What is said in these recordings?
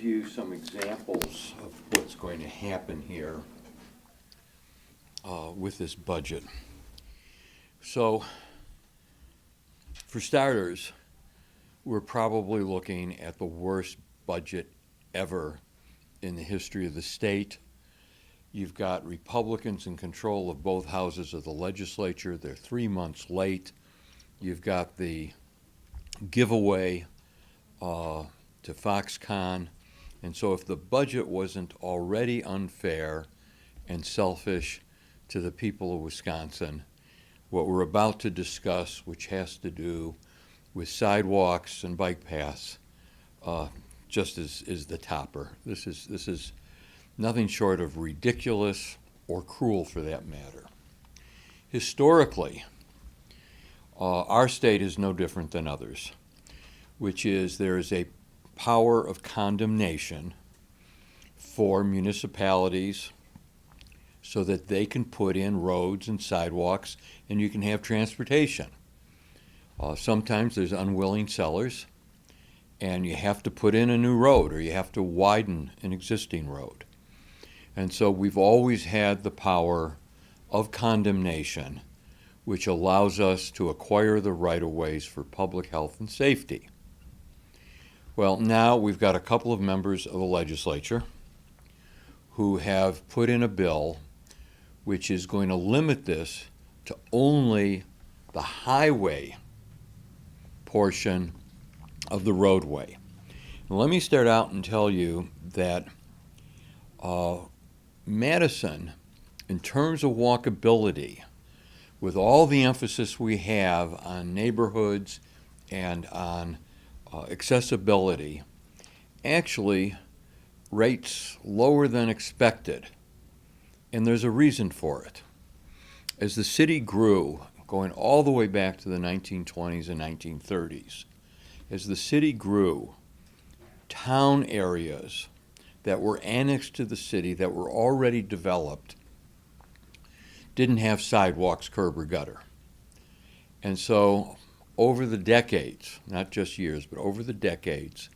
you some examples of what's going to happen here with this budget. So, for starters, we're probably looking at the worst budget ever in the history of the state. You've got Republicans in control of both houses of the legislature. They're 3 months late. You've got the giveaway to Foxconn. And so if the budget wasn't already unfair and selfish to the people of Wisconsin, what we're about to discuss, which has to do with sidewalks and bike paths, just is the topper. This is nothing short of ridiculous or cruel for that matter. Historically, our state is no different than others, which is there is a power of condemnation for municipalities so that they can put in roads and sidewalks and you can have transportation. Sometimes there's unwilling sellers and you have to put in a new road or you have to widen an existing road. And so we've always had the power of condemnation, which allows us to acquire the right-of-ways for public health and safety. Well, now we've got a couple of members of the legislature who have put in a bill which is going to limit this to only the highway portion of the roadway. Now, let me start out and tell you that Madison, in terms of walkability, with all the emphasis we have on neighborhoods and on accessibility, actually rates lower than expected. And there's a reason for it. As the city grew, going all the way back to the 1920s and 1930s, as the city grew, town areas that were annexed to the city that were already developed didn't have sidewalks, curb, or gutter. And so over the decades, not just years, but over the decades,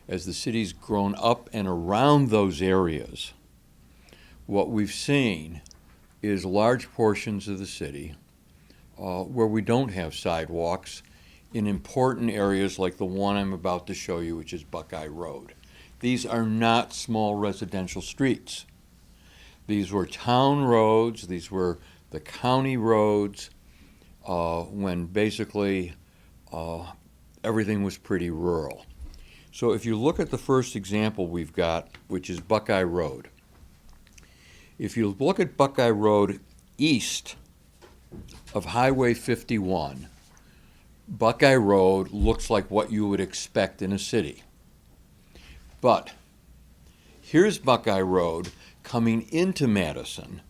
as the city's grown up and around those areas, what we've seen is large portions of the city where we don't have sidewalks in important areas like the one I'm about to show you, which is Buckeye Road. These are not small residential streets. These were town roads, these were the county roads, when basically everything was pretty rural. So if you look at the first example we've got, which is Buckeye Road, if you look at Buckeye Road east of Highway 51, Buckeye Road looks like what you would expect in a city. But here's Buckeye Road coming into Madison.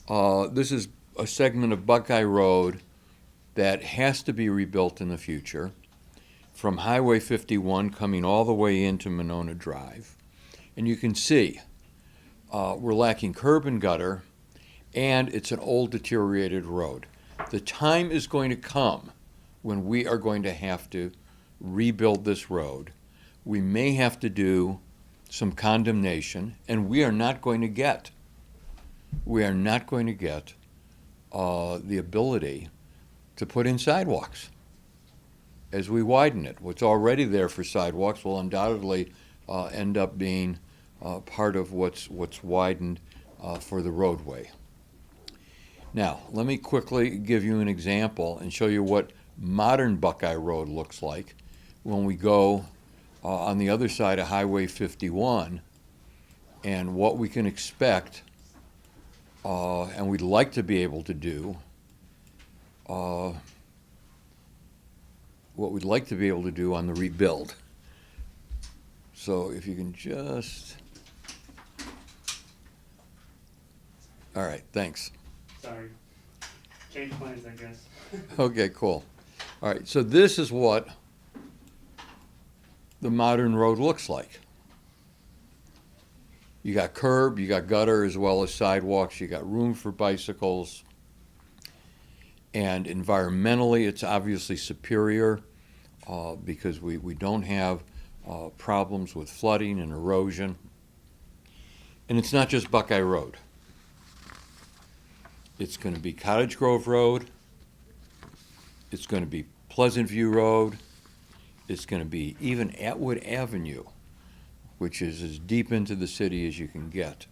This is a segment of Buckeye Road that has to be rebuilt in the future, from Highway 51 coming all the way into Monona Drive. And you can see we're lacking curb and gutter, and it's an old deteriorated road. The time is going to come when we are going to have to rebuild this road. We may have to do some condemnation, and we are not going to get the ability to put in sidewalks as we widen it. What's already there for sidewalks will undoubtedly end up being part of what's widened for the roadway. Now, let me quickly give you an example and show you what modern Buckeye Road looks like when we go on the other side of Highway 51 and what we can expect and we'd like to be able to do on the rebuild. So if you can just... All right, thanks. Sorry. Change plans, I guess. Okay, cool. All right, so this is what the modern road looks like. You got curb, you got gutter, as well as sidewalks, you got room for bicycles. And environmentally, it's obviously superior because we don't have problems with flooding and erosion. And it's not just Buckeye Road. It's going to be Cottage Grove Road. It's going to be Pleasant View Road. It's going to be even Atwood Avenue, which is as deep into the city as you can get.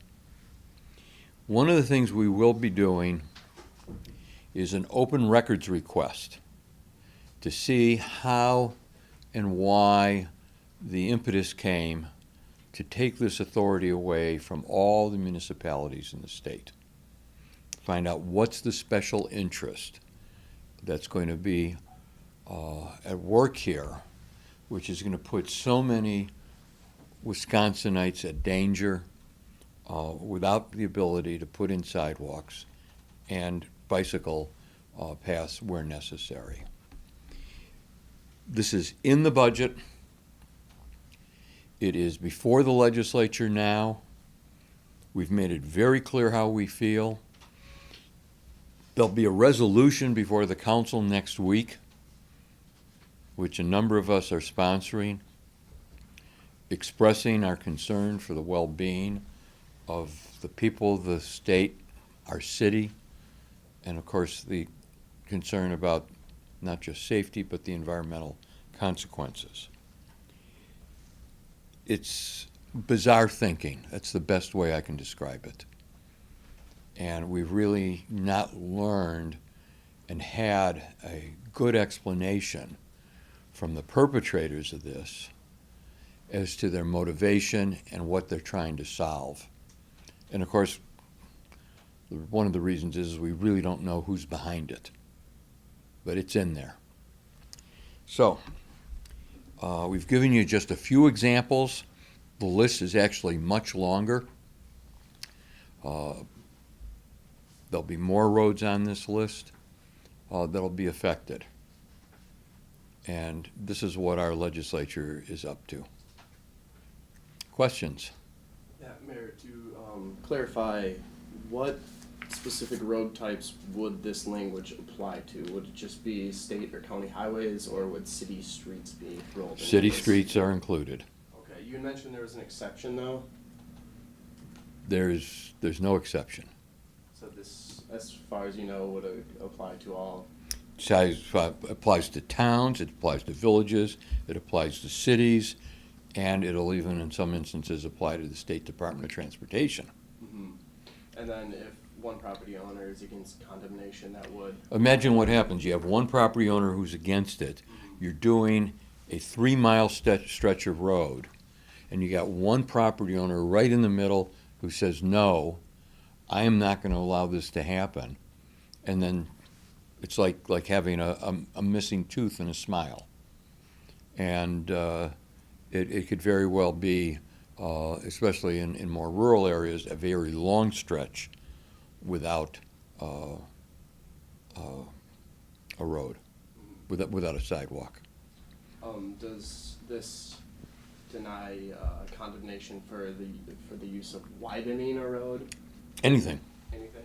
One of the things we will be doing is an open records request to see how and why the impetus came to take this authority away from all the municipalities in the state. Find out what's the special interest that's going to be at work here, which is going to put so many Wisconsinites at danger without the ability to put in sidewalks and bicycle paths where necessary. This is in the budget. It is before the legislature now. We've made it very clear how we feel. There'll be a resolution before the council next week, which a number of us are sponsoring, expressing our concern for the well-being of the people of the state, our city, and of course the concern about not just safety but the environmental consequences. It's bizarre thinking. That's the best way I can describe it. And we've really not learned and had a good explanation from the perpetrators of this as to their motivation and what they're trying to solve. And of course, one of the reasons is we really don't know who's behind it, but it's in there. So, we've given you just a few examples. The list is actually much longer. There'll be more roads on this list that'll be affected. And this is what our legislature is up to. Questions? Yeah, Mayor, to clarify, what specific road types would this language apply to? Would it just be state or county highways, or would city streets be rolled into City this? streets are included. Okay, you mentioned there was an exception though? There's no exception. So this, as far as you know, would apply to all? It applies to towns, it applies to villages, it applies to cities, and it'll even in some instances apply to the State Department of Transportation. Mm-hmm. And then if one property owner is against condemnation, that would? Imagine what happens. You have one property owner who's against it. You're doing a 3-mile stretch of road, and you got one property owner right in the middle who says, no, I am not going to allow this to happen. And then it's like having a missing tooth in a smile. And it could very well be, especially in more rural areas, a very long stretch without a road, without a sidewalk. Does this deny condemnation for the use of widening a road? Anything. Anything?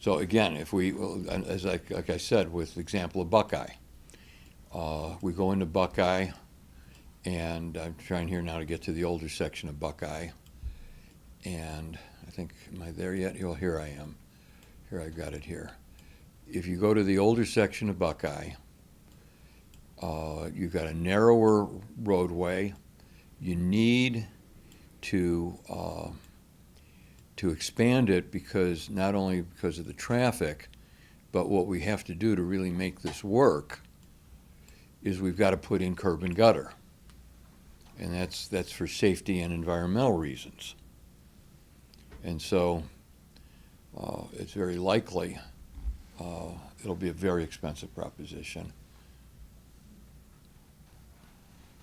So again, if we, as like I said, with the example of Buckeye, we go into Buckeye, and I'm trying here now to get to the older section of Buckeye, and I think, am I there yet? Well, here I am. Here, I got it here. If you go to the older section of Buckeye, you've got a narrower roadway. You need to expand it because not only because of the traffic, but what we have to do to really make this work is we've got to put in curb and gutter. And that's for safety and environmental reasons. And so it's very likely it'll be a very expensive proposition.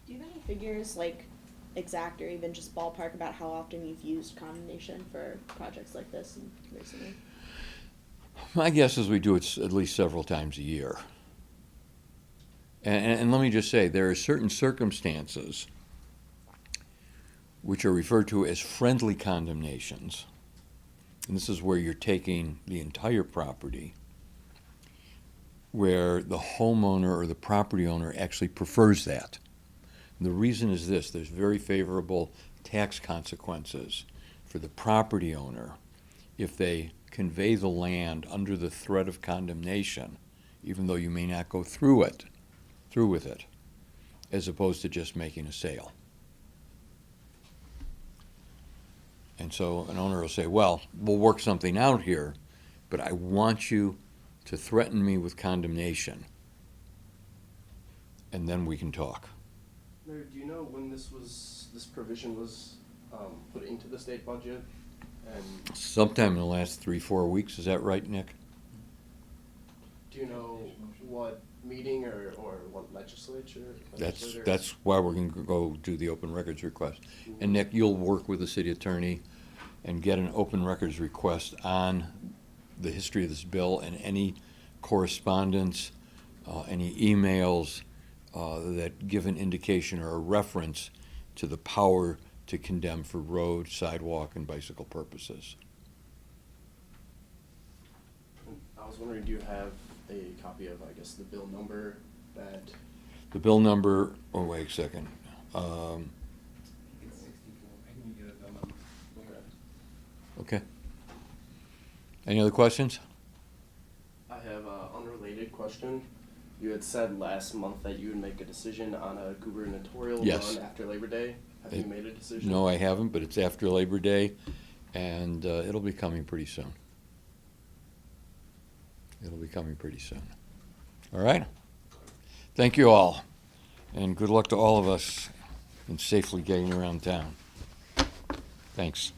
Do you have any figures, like exact or even just ballpark, about how often you've used condemnation for projects like this recently? My guess is we do it at least several times a year. And let me just say, there are certain circumstances which are referred to as friendly condemnations. And this is where you're taking the entire property, where the homeowner or the property owner actually prefers that. The reason is this: there's very favorable tax consequences for the property owner if they convey the land under the threat of condemnation, even though you may not go through with it, as opposed to just making a sale. And so an owner will say, well, we'll work something out here, but I want you to threaten me with condemnation, and then we can talk. Mayor, do you know when this provision was put into the state budget? And Sometime in the last 3-4 weeks, is that right, Nick? do you know what meeting or what legislature? That's why we're gonna go do the open records request. And Nick, you'll work with the city attorney and get an open records request on the history of this bill and any correspondence, any emails that give an indication or a reference to the power to condemn for road, sidewalk, and bicycle purposes. I was wondering, do you have a copy of, I guess, the bill number that? The bill number, oh, wait a second. It's 64. I can get it done. Okay. Any other questions? I have an unrelated question. You had said last month that you would make a decision on a gubernatorial Yes. run after Labor Day. Have you made a decision? No, I haven't, but it's after Labor Day, and it'll be coming pretty soon. It'll be coming pretty soon. All right? Thank you all, and good luck to all of us in safely getting around town. Thanks.